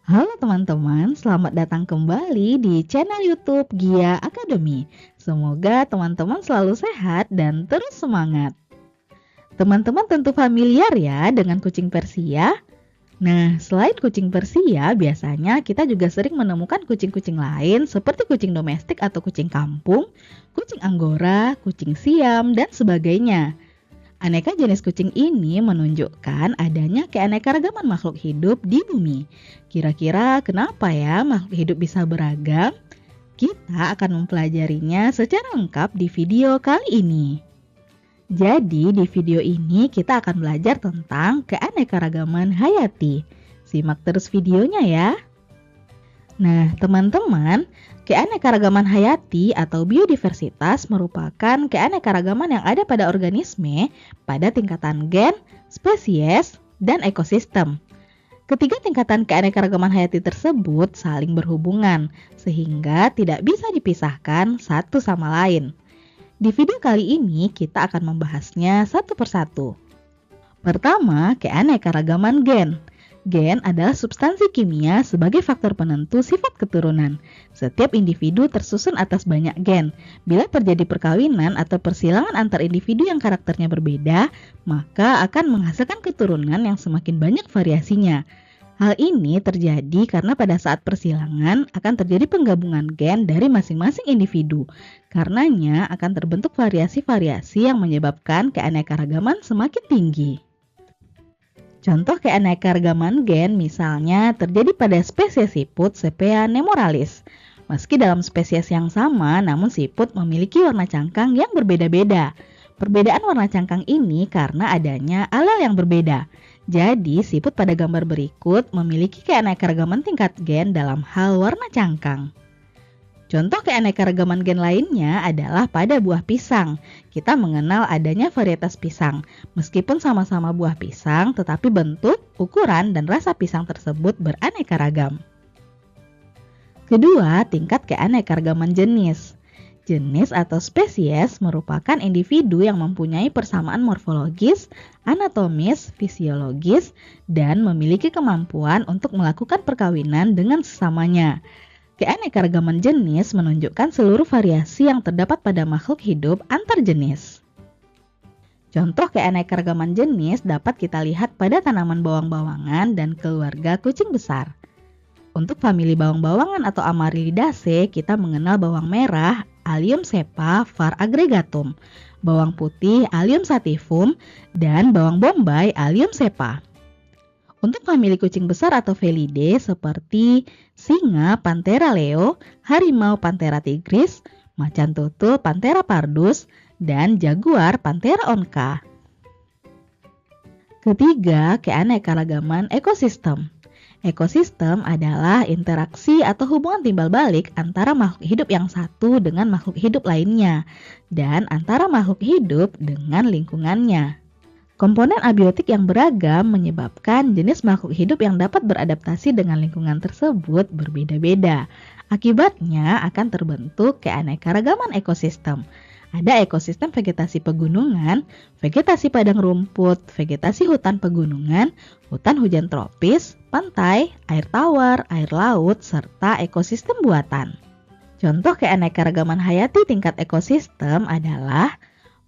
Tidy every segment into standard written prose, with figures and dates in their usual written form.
Halo teman-teman, selamat datang kembali di channel YouTube Gia Academy. Semoga teman-teman selalu sehat dan terus semangat. Teman-teman tentu familiar ya dengan kucing Persia. Nah, selain kucing Persia, biasanya kita juga sering menemukan kucing-kucing lain seperti kucing domestik atau kucing kampung, kucing Anggora, kucing Siam, dan sebagainya. Aneka jenis kucing ini menunjukkan adanya keanekaragaman makhluk hidup di bumi. Kira-kira kenapa ya makhluk hidup bisa beragam? Kita akan mempelajarinya secara lengkap di video kali ini. Jadi di video ini kita akan belajar tentang keanekaragaman hayati. Simak terus videonya ya. Nah, teman-teman, keanekaragaman hayati atau biodiversitas merupakan keanekaragaman yang ada pada organisme pada tingkatan gen, spesies, dan ekosistem. Ketiga tingkatan keanekaragaman hayati tersebut saling berhubungan, sehingga tidak bisa dipisahkan satu sama lain. Di video kali ini kita akan membahasnya satu persatu. Pertama, keanekaragaman gen. Gen adalah substansi kimia sebagai faktor penentu sifat keturunan. Setiap individu tersusun atas banyak gen. Bila terjadi perkawinan atau persilangan antar individu yang karakternya berbeda, maka akan menghasilkan keturunan yang semakin banyak variasinya. Hal ini terjadi karena pada saat persilangan akan terjadi penggabungan gen dari masing-masing individu. Karenanya akan terbentuk variasi-variasi yang menyebabkan keanekaragaman semakin tinggi. Contoh keanekaragaman gen misalnya terjadi pada spesies siput Sepea nemoralis. Meski dalam spesies yang sama, namun siput memiliki warna cangkang yang berbeda-beda. Perbedaan warna cangkang ini karena adanya alel yang berbeda. Jadi, siput pada gambar berikut memiliki keanekaragaman tingkat gen dalam hal warna cangkang. Contoh keanekaragaman gen lainnya adalah pada buah pisang. Kita mengenal adanya varietas pisang. Meskipun sama-sama buah pisang, tetapi bentuk, ukuran, dan rasa pisang tersebut beraneka ragam. Kedua, tingkat keanekaragaman jenis. Jenis atau spesies merupakan individu yang mempunyai persamaan morfologis, anatomis, fisiologis, dan memiliki kemampuan untuk melakukan perkawinan dengan sesamanya. Keanekaragaman jenis menunjukkan seluruh variasi yang terdapat pada makhluk hidup antar jenis. Contoh keanekaragaman jenis dapat kita lihat pada tanaman bawang-bawangan dan keluarga kucing besar. Untuk famili bawang-bawangan atau Amaryllidaceae, kita mengenal bawang merah, Allium cepa var aggregatum, bawang putih, Allium sativum, dan bawang bombay, Allium cepa. Untuk famili kucing besar atau Felidae seperti singa, Panthera leo, harimau, Panthera tigris, macan tutul, Panthera pardus, dan jaguar, Panthera onca. Ketiga, keanekaragaman ekosistem. Ekosistem adalah interaksi atau hubungan timbal balik antara makhluk hidup yang satu dengan makhluk hidup lainnya, dan antara makhluk hidup dengan lingkungannya. Komponen abiotik yang beragam menyebabkan jenis makhluk hidup yang dapat beradaptasi dengan lingkungan tersebut berbeda-beda. Akibatnya akan terbentuk keanekaragaman ekosistem. Ada ekosistem vegetasi pegunungan, vegetasi padang rumput, vegetasi hutan pegunungan, hutan hujan tropis, pantai, air tawar, air laut, serta ekosistem buatan. Contoh keanekaragaman hayati tingkat ekosistem adalah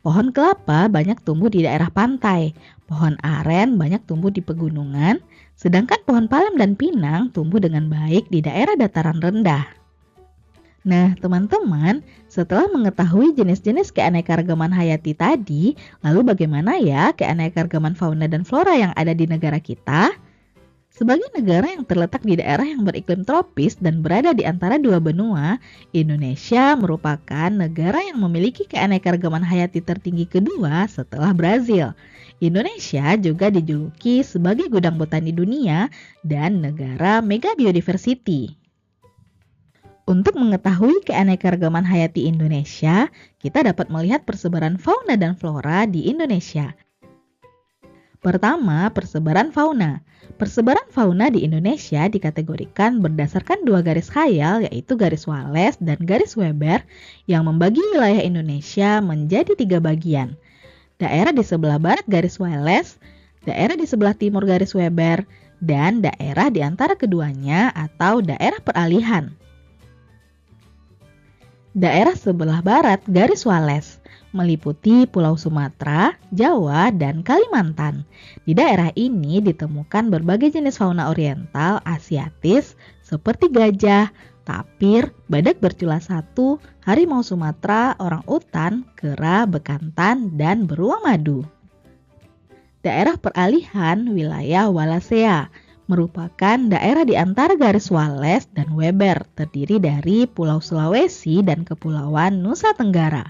pohon kelapa banyak tumbuh di daerah pantai, pohon aren banyak tumbuh di pegunungan, sedangkan pohon palem dan pinang tumbuh dengan baik di daerah dataran rendah. Nah, teman-teman, setelah mengetahui jenis-jenis keanekaragaman hayati tadi, lalu bagaimana ya keanekaragaman fauna dan flora yang ada di negara kita? Sebagai negara yang terletak di daerah yang beriklim tropis dan berada di antara dua benua, Indonesia merupakan negara yang memiliki keanekaragaman hayati tertinggi kedua setelah Brazil. Indonesia juga dijuluki sebagai gudang botani dunia dan negara mega biodiversity. Untuk mengetahui keanekaragaman hayati Indonesia, kita dapat melihat persebaran fauna dan flora di Indonesia. Pertama, persebaran fauna. Persebaran fauna di Indonesia dikategorikan berdasarkan dua garis khayal, yaitu garis Wallace dan garis Weber, yang membagi wilayah Indonesia menjadi 3 bagian. Daerah di sebelah barat garis Wallace, daerah di sebelah timur garis Weber, dan daerah di antara keduanya atau daerah peralihan. Daerah sebelah barat garis Wallace meliputi Pulau Sumatera, Jawa, dan Kalimantan. Di daerah ini ditemukan berbagai jenis fauna oriental Asiatis seperti gajah, tapir, badak bercula satu, harimau Sumatera, orangutan, kera, bekantan, dan beruang madu. Daerah peralihan wilayah Wallacea merupakan daerah di antara garis Wallace dan Weber, terdiri dari Pulau Sulawesi dan Kepulauan Nusa Tenggara.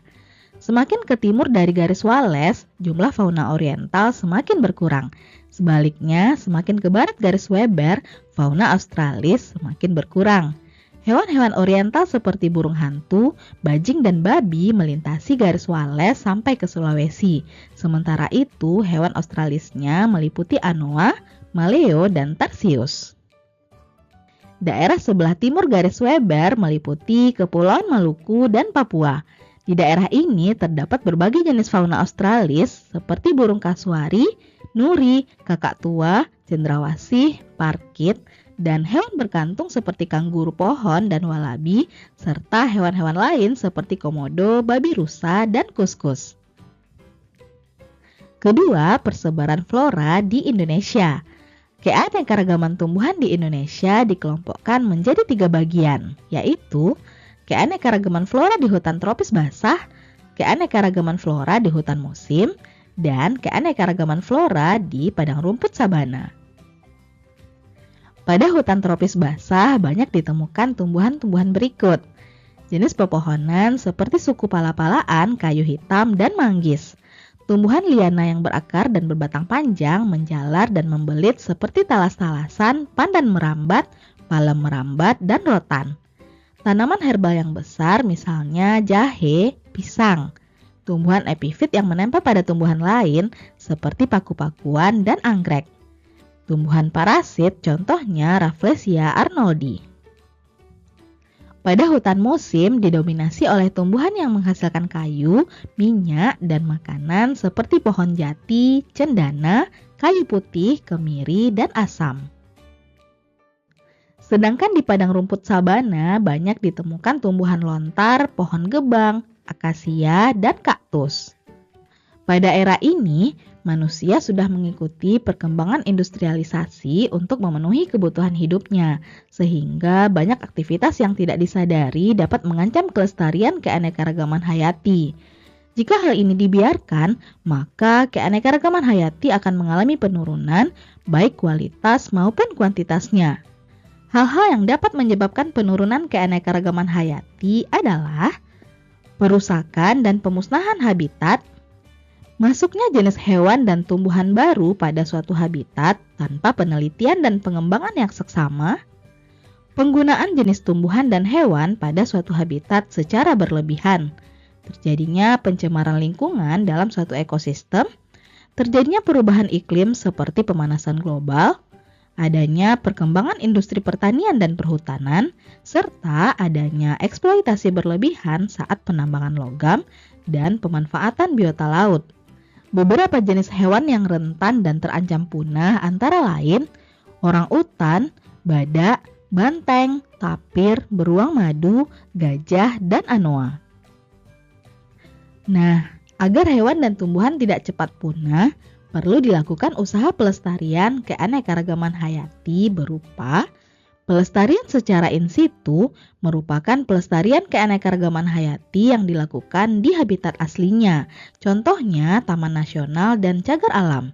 Semakin ke timur dari garis Wallace, jumlah fauna oriental semakin berkurang. Sebaliknya, semakin ke barat garis Weber, fauna australis semakin berkurang. Hewan-hewan oriental seperti burung hantu, bajing, dan babi melintasi garis Wallace sampai ke Sulawesi. Sementara itu, hewan australisnya meliputi anoa, maleo, dan tarsius. Daerah sebelah timur garis Weber meliputi Kepulauan Maluku dan Papua. Di daerah ini terdapat berbagai jenis fauna australis seperti burung kasuari, nuri, kakak tua, cendrawasih, parkit, dan hewan berkantung seperti kanguru pohon dan walabi, serta hewan-hewan lain seperti komodo, babi rusa, dan kuskus. Kedua, persebaran flora di Indonesia. Keanekaragaman tumbuhan di Indonesia dikelompokkan menjadi 3 bagian, yaitu keanekaragaman flora di hutan tropis basah, keanekaragaman flora di hutan musim, dan keanekaragaman flora di padang rumput sabana. Pada hutan tropis basah banyak ditemukan tumbuhan-tumbuhan berikut. Jenis pepohonan seperti suku pala-palaan, kayu hitam, dan manggis. Tumbuhan liana yang berakar dan berbatang panjang, menjalar dan membelit seperti talas-talasan, pandan merambat, palem merambat, dan rotan. Tanaman herbal yang besar misalnya jahe, pisang. Tumbuhan epifit yang menempel pada tumbuhan lain seperti paku-pakuan dan anggrek. Tumbuhan parasit contohnya Rafflesia arnoldi. Pada hutan musim didominasi oleh tumbuhan yang menghasilkan kayu, minyak, dan makanan seperti pohon jati, cendana, kayu putih, kemiri, dan asam. Sedangkan di padang rumput sabana banyak ditemukan tumbuhan lontar, pohon gebang, akasia, dan kaktus. Pada era ini, manusia sudah mengikuti perkembangan industrialisasi untuk memenuhi kebutuhan hidupnya, sehingga banyak aktivitas yang tidak disadari dapat mengancam kelestarian keanekaragaman hayati. Jika hal ini dibiarkan, maka keanekaragaman hayati akan mengalami penurunan baik kualitas maupun kuantitasnya. Hal-hal yang dapat menyebabkan penurunan keanekaragaman hayati adalah perusakan dan pemusnahan habitat, masuknya jenis hewan dan tumbuhan baru pada suatu habitat tanpa penelitian dan pengembangan yang seksama, penggunaan jenis tumbuhan dan hewan pada suatu habitat secara berlebihan, terjadinya pencemaran lingkungan dalam suatu ekosistem, terjadinya perubahan iklim seperti pemanasan global, adanya perkembangan industri pertanian dan perhutanan, serta adanya eksploitasi berlebihan saat penambangan logam dan pemanfaatan biota laut. Beberapa jenis hewan yang rentan dan terancam punah antara lain orangutan, badak, banteng, tapir, beruang madu, gajah, dan anoa. Nah, agar hewan dan tumbuhan tidak cepat punah, perlu dilakukan usaha pelestarian keanekaragaman hayati berupa pelestarian secara in situ merupakan pelestarian keanekaragaman hayati yang dilakukan di habitat aslinya, contohnya taman nasional dan cagar alam.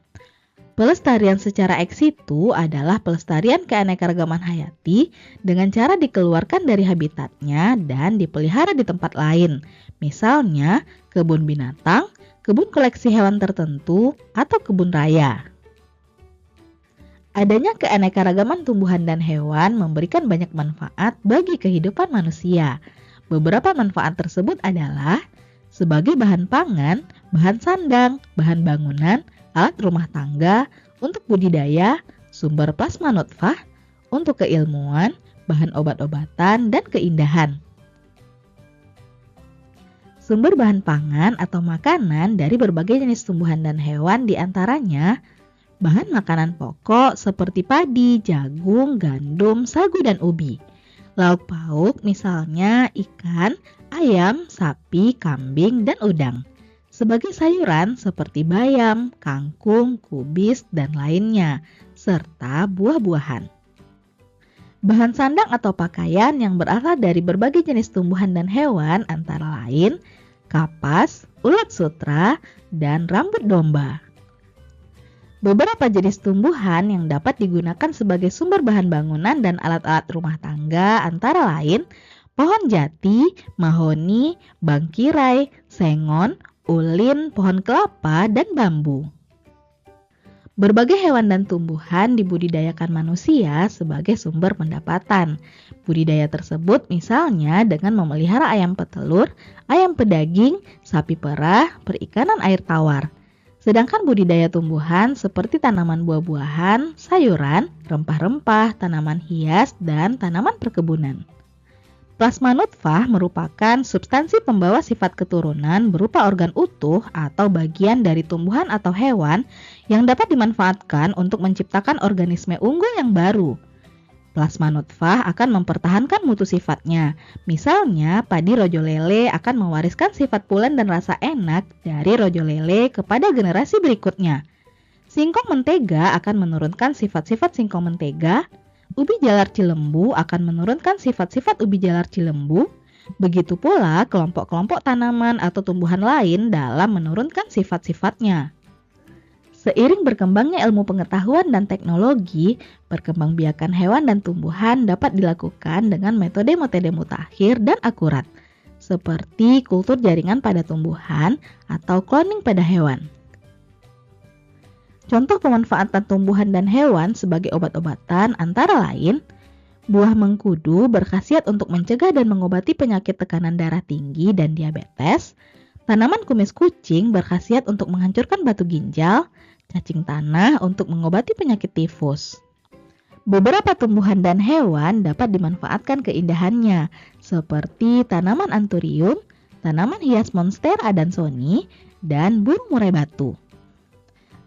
Pelestarian secara ex situ adalah pelestarian keanekaragaman hayati dengan cara dikeluarkan dari habitatnya dan dipelihara di tempat lain, misalnya kebun binatang, kebun koleksi hewan tertentu, atau kebun raya. Adanya keanekaragaman tumbuhan dan hewan memberikan banyak manfaat bagi kehidupan manusia. Beberapa manfaat tersebut adalah sebagai bahan pangan, bahan sandang, bahan bangunan, alat rumah tangga, untuk budidaya, sumber plasma nutfah, untuk keilmuan, bahan obat-obatan, dan keindahan. Sumber bahan pangan atau makanan dari berbagai jenis tumbuhan dan hewan diantaranya Bahan makanan pokok seperti padi, jagung, gandum, sagu, dan ubi. Lauk pauk misalnya ikan, ayam, sapi, kambing, dan udang. Sebagai sayuran seperti bayam, kangkung, kubis, dan lainnya, serta buah-buahan. Bahan sandang atau pakaian yang berasal dari berbagai jenis tumbuhan dan hewan antara lain kapas, ulat sutra, dan rambut domba. Beberapa jenis tumbuhan yang dapat digunakan sebagai sumber bahan bangunan dan alat-alat rumah tangga antara lain pohon jati, mahoni, bangkirai, sengon, ulin, pohon kelapa, dan bambu. Berbagai hewan dan tumbuhan dibudidayakan manusia sebagai sumber pendapatan. Budidaya tersebut misalnya dengan memelihara ayam petelur, ayam pedaging, sapi perah, perikanan air tawar. Sedangkan budidaya tumbuhan seperti tanaman buah-buahan, sayuran, rempah-rempah, tanaman hias, dan tanaman perkebunan. Plasma nutfah merupakan substansi pembawa sifat keturunan berupa organ utuh atau bagian dari tumbuhan atau hewan yang dapat dimanfaatkan untuk menciptakan organisme unggul yang baru. Plasma nutfah akan mempertahankan mutu sifatnya. Misalnya, padi rojo lele akan mewariskan sifat pulen dan rasa enak dari rojo lele kepada generasi berikutnya. Singkong mentega akan menurunkan sifat-sifat singkong mentega. Ubi jalar cilembu akan menurunkan sifat-sifat ubi jalar cilembu. Begitu pula kelompok-kelompok tanaman atau tumbuhan lain dalam menurunkan sifat-sifatnya. Seiring berkembangnya ilmu pengetahuan dan teknologi, perkembangbiakan hewan dan tumbuhan dapat dilakukan dengan metode-metode mutakhir dan akurat, seperti kultur jaringan pada tumbuhan atau cloning pada hewan. Contoh pemanfaatan tumbuhan dan hewan sebagai obat-obatan antara lain, buah mengkudu berkhasiat untuk mencegah dan mengobati penyakit tekanan darah tinggi dan diabetes, tanaman kumis kucing berkhasiat untuk menghancurkan batu ginjal, cacing tanah untuk mengobati penyakit tifus. Beberapa tumbuhan dan hewan dapat dimanfaatkan keindahannya, seperti tanaman anthurium, tanaman hias monstera adansoni, dan burung murai batu.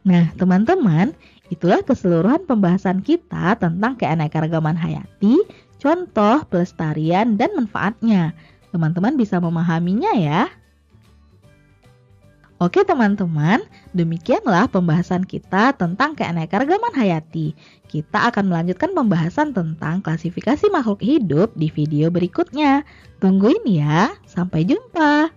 Nah, teman-teman, itulah keseluruhan pembahasan kita tentang keanekaragaman hayati, contoh, pelestarian, dan manfaatnya. Teman-teman bisa memahaminya ya. Oke teman-teman, demikianlah pembahasan kita tentang keanekaragaman hayati. Kita akan melanjutkan pembahasan tentang klasifikasi makhluk hidup di video berikutnya. Tungguin ya, sampai jumpa.